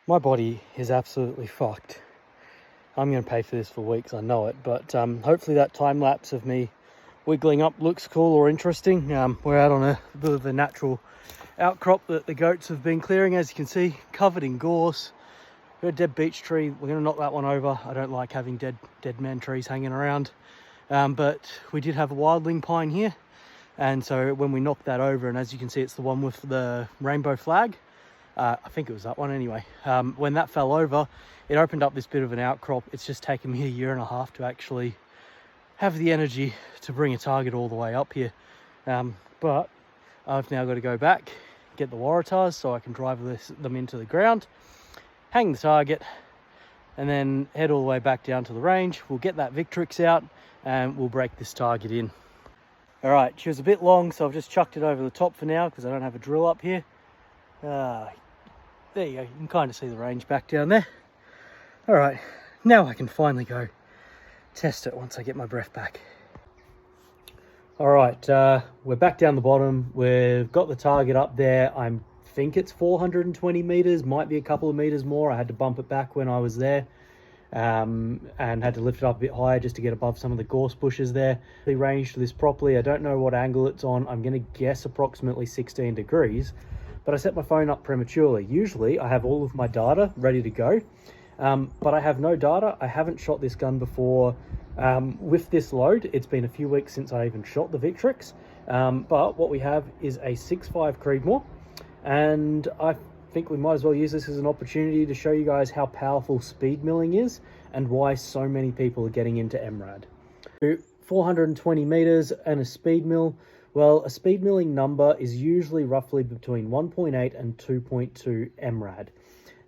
My body is absolutely fucked. I'm going to pay for this for weeks, I know it, but hopefully that time lapse of me wiggling up looks cool or interesting. We're out on a bit of a natural outcrop that the goats have been clearing, as you can see, covered in gorse. Got a dead beech tree. We're going to knock that one over. I don't like having dead man trees hanging around, but we did have a wildling pine here, and so when we knocked that over, and as you can see, it's the one with the rainbow flag. I think it was that one anyway. When that fell over, it opened up this bit of an outcrop. It's just taken me 1.5 years to actually have the energy to bring a target all the way up here. But I've now got to go back, get the waratahs so I can drive them into the ground, hang the target, and then head all the way back down to the range. We'll get that Victrix out and we'll break this target in. All right, she was a bit long, so I've just chucked it over the top for now because I don't have a drill up here. There you go, you can kind of see the range back down there. All right, now I can finally go test it once I get my breath back. All right, we're back down the bottom. We've got the target up there. I think it's 420 meters, might be a couple of meters more. I had to bump it back when I was there, and had to lift it up a bit higher just to get above some of the gorse bushes there. We ranged this properly. I don't know what angle it's on. I'm going to guess approximately 16 degrees, but I set my phone up prematurely. Usually I have all of my data ready to go, but I have no data. I haven't shot this gun before with this load. It's been a few weeks since I even shot the Victrix, but what we have is a 6.5 Creedmoor, and I think we might as well use this as an opportunity to show you guys how powerful speed milling is and why so many people are getting into MRAD. 420 meters and a speed mill. Well, a speed milling number is usually roughly between 1.8 and 2.2 MRAD.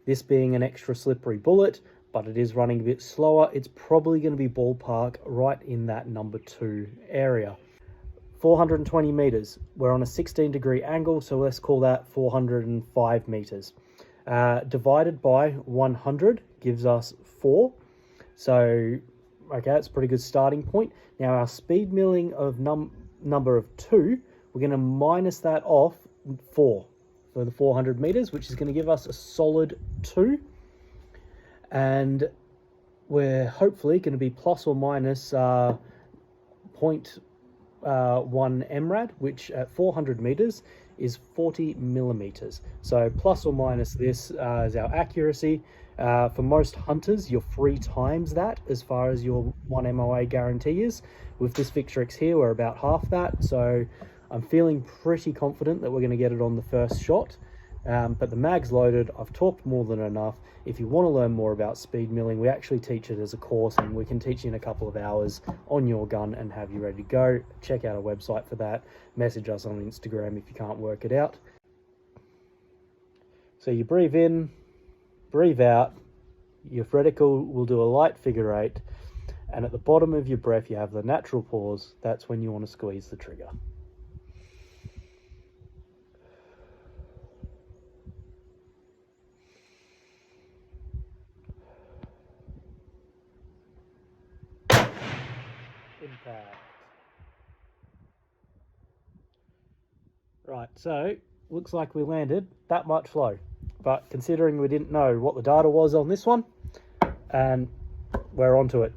This being an extra slippery bullet, but it is running a bit slower. It's probably going to be ballpark right in that number 2 area. 420 meters. We're on a 16-degree angle, so let's call that 405 meters. Divided by 100 gives us 4. So, okay, that's a pretty good starting point. Now, our speed milling of number of 2, we're going to minus that off 4 for the 400 meters, which is going to give us a solid 2. And we're hopefully going to be plus or minus 0.1 MRAD, which at 400 meters is 40 millimeters. So plus or minus this is our accuracy. For most hunters, you're 3 times that as far as your 1 MOA guarantee is. With this Victrix here, we're about half that. So I'm feeling pretty confident that we're going to get it on the first shot. But the mag's loaded. I've talked more than enough. If you want to learn more about speed milling, we actually teach it as a course, and we can teach you in a couple of hours on your gun and have you ready to go. Check out our website for that. Message us on Instagram if you can't work it out. So you breathe in, breathe out. Your reticle will do a light figure 8, and at the bottom of your breath you have the natural pause. That's when you want to squeeze the trigger. Impact. Right, so looks like we landed that much low, but considering we didn't know what the data was on this one, and we're onto it.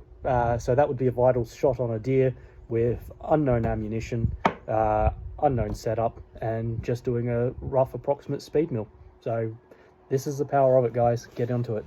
So that would be a vital shot on a deer with unknown ammunition, unknown setup, and just doing a rough approximate speed mill. So this is the power of it, guys. Get onto it.